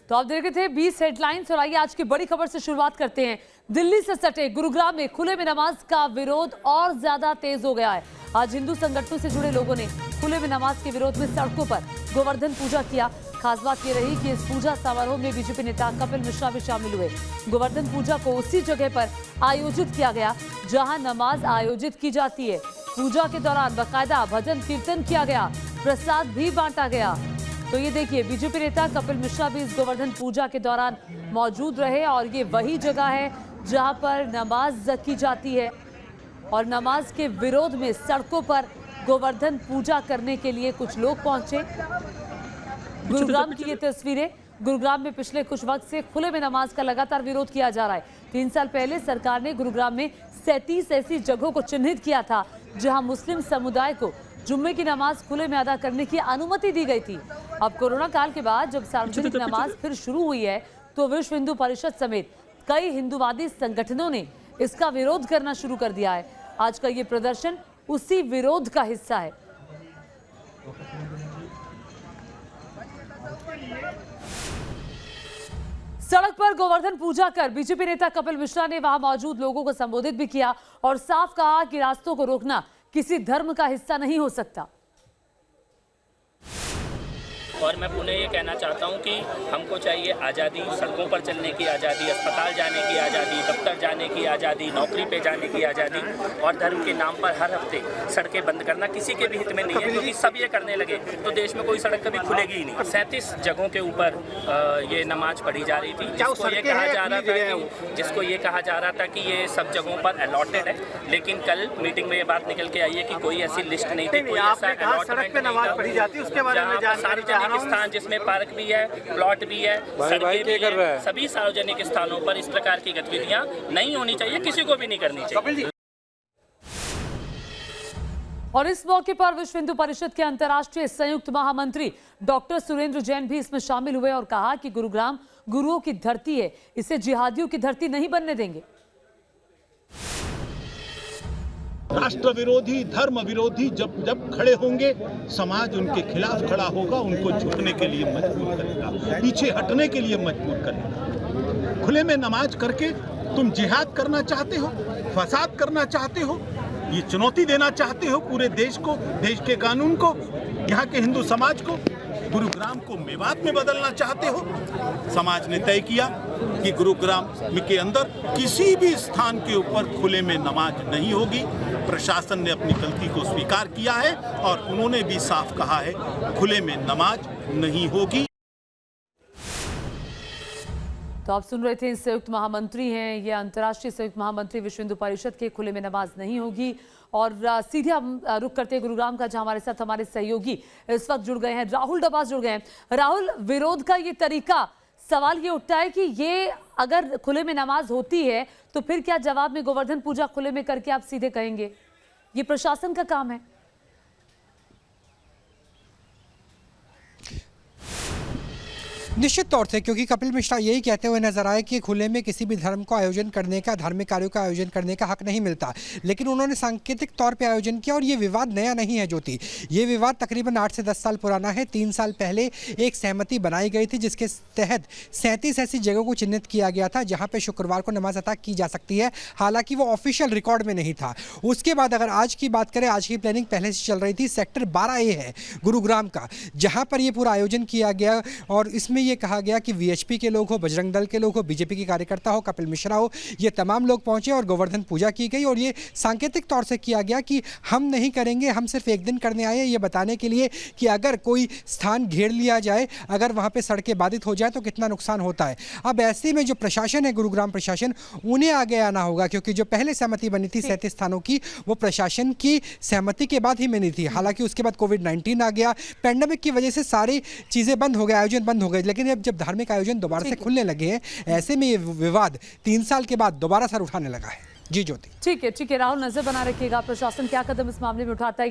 तो आप देख रहे थे 20 हेडलाइंस और आइए आज की बड़ी खबर से शुरुआत करते हैं। दिल्ली से सटे गुरुग्राम में खुले में नमाज का विरोध और ज्यादा तेज हो गया है। आज हिंदू संगठनों से जुड़े लोगों ने खुले में नमाज के विरोध में सड़कों पर गोवर्धन पूजा किया। खास बात यह रही कि इस पूजा समारोह में बीजेपी नेता कपिल मिश्रा भी शामिल हुए। गोवर्धन पूजा को उसी जगह पर आयोजित किया गया जहां नमाज आयोजित की जाती है। पूजा के दौरान बाकायदा भजन कीर्तन किया गया, प्रसाद भी बांटा गया। तो ये देखिए, बीजेपी नेता कपिल मिश्रा भी इस गोवर्धन पूजा के दौरान मौजूद रहे और ये वही जगह है जहां पर नमाज की जाती है और नमाज के विरोध में सड़कों पर गोवर्धन पूजा करने के लिए कुछ लोग पहुंचे। गुरुग्राम की ये तस्वीरें। गुरुग्राम में पिछले कुछ वक्त से खुले में नमाज का लगातार विरोध किया जा रहा है। 3 साल पहले सरकार ने गुरुग्राम में 37 ऐसी जगहों को चिन्हित किया था जहां मुस्लिम समुदाय को जुम्मे की नमाज खुले में अदा करने की अनुमति दी गई थी। अब कोरोना काल के बाद जब सार्वजनिक नमाज फिर शुरू हुई है तो विश्व हिंदू परिषद समेत कई हिंदूवादी संगठनों ने इसका विरोध करना शुरू कर दिया है। आज का ये प्रदर्शन उसी विरोध का हिस्सा है। सड़क पर गोवर्धन पूजा कर बीजेपी नेता कपिल मिश्रा ने वहां मौजूद लोगों को संबोधित भी किया और साफ कहा कि रास्तों को रोकना किसी धर्म का हिस्सा नहीं हो सकता। और मैं पुनः ये कहना चाहता हूँ कि हमको चाहिए आज़ादी, सड़कों पर चलने की आज़ादी, अस्पताल जाने की आज़ादी, दफ्तर जाने की आज़ादी, नौकरी पे जाने की आज़ादी। और धर्म के नाम पर हर हफ्ते सड़कें बंद करना किसी के भी हित में नहीं है, क्योंकि सब ये करने लगे तो देश में कोई सड़क कभी खुलेगी ही नहीं। 37 जगहों के ऊपर ये नमाज पढ़ी जा रही थी, जिसको ये कहा जा रहा था कि ये सब जगहों पर अलॉटेड है। लेकिन कल मीटिंग में ये बात निकल के आई है कि कोई ऐसी लिस्ट नहीं थी, कोई ऐसा अलॉटमेंट नहीं था। सार्वजनिक स्थान जिसमें पार्क भी है, प्लॉट भी है, सड़कें भी है, सभी सार्वजनिक स्थानों पर इस प्रकार की गतिविधियां नहीं होनी चाहिए, किसी को भी नहीं करनी चाहिए। और इस मौके पर विश्व हिंदू परिषद के अंतर्राष्ट्रीय संयुक्त महामंत्री डॉक्टर सुरेंद्र जैन भी इसमें शामिल हुए और कहा कि गुरुग्राम गुरुओं की धरती है, इसे जिहादियों की धरती नहीं बनने देंगे। राष्ट्र विरोधी, धर्म विरोधी जब खड़े होंगे, समाज उनके खिलाफ खड़ा होगा, उनको झुकने के लिए मजबूर करेगा, पीछे हटने के लिए मजबूर करेगा। खुले में नमाज करके तुम जिहाद करना चाहते हो, फसाद करना चाहते हो, ये चुनौती देना चाहते हो पूरे देश को, देश के कानून को, यहाँ के हिंदू समाज को, गुरुग्राम को मेवात में बदलना चाहते हो। समाज ने तय किया कि गुरुग्राम के अंदर किसी भी स्थान के ऊपर खुले में नमाज नहीं होगी। प्रशासन ने अपनी गलती को स्वीकार किया है और उन्होंने भी साफ कहा है खुले में नमाज नहीं होगी। तो आप सुन रहे थे, संयुक्त महामंत्री हैं ये, अंतर्राष्ट्रीय संयुक्त महामंत्री विश्व हिंदू परिषद के। खुले में नमाज नहीं होगी। और सीधे हम रुक करते हैं गुरुग्राम का, जहां हमारे साथ हमारे सहयोगी इस वक्त जुड़ गए हैं। राहुल डबास जुड़ गए हैं। राहुल, विरोध का ये तरीका, सवाल ये उठता है कि ये अगर खुले में नमाज होती है तो फिर क्या जवाब में गोवर्धन पूजा खुले में करके आप सीधे कहेंगे ये प्रशासन का काम है? निश्चित तौर से, क्योंकि कपिल मिश्रा यही कहते हुए नजर आए कि खुले में किसी भी धर्म को आयोजन करने का, धार्मिक कार्यों का आयोजन करने का हक नहीं मिलता। लेकिन उन्होंने सांकेतिक तौर पे आयोजन किया और ये विवाद नया नहीं है ज्योति। ये विवाद तकरीबन 8 से 10 साल पुराना है। 3 साल पहले एक सहमति बनाई गई थी जिसके तहत 37 ऐसी जगहों को चिन्हित किया गया था जहाँ पर शुक्रवार को नमाज अदा की जा सकती है। हालांकि वो ऑफिशियल रिकॉर्ड में नहीं था। उसके बाद अगर आज की बात करें, आज की प्लानिंग पहले से चल रही थी। सेक्टर 12A है गुरुग्राम का, जहाँ पर ये पूरा आयोजन किया गया और इसमें ये कहा गया कि वीएचपी के लोग हो, बजरंग दल के लोग हो, बीजेपी के कार्यकर्ता हो, कपिल मिश्रा हो, ये तमाम लोग पहुंचे और गोवर्धन पूजा की गई। और ये सांकेतिक तौर से किया गया कि हम नहीं करेंगे, हम सिर्फ एक दिन करने आए हैं, ये बताने के लिए कि अगर कोई स्थान घेर लिया जाए, अगर वहां पे सड़कें बाधित हो जाए तो कितना नुकसान होता है। अब ऐसे में जो प्रशासन है, गुरुग्राम प्रशासन, उन्हें आगे आना होगा, क्योंकि जो पहले सहमति बनी थी 37 स्थानों की, वो प्रशासन की सहमति के बाद ही बनी थी। हालांकि उसके बाद कोविड-19 आ गया, पैंडेमिक की वजह से सारी चीजें बंद हो गए, आयोजन बंद हो गए। लेकिन अब जब धार्मिक आयोजन दोबारा से खुलने लगे हैं, ऐसे में ये विवाद 3 साल के बाद दोबारा सर उठाने लगा है। जी ज्योति। ठीक है राहुल, नजर बना रखिएगा प्रशासन क्या कदम इस मामले में उठाता है।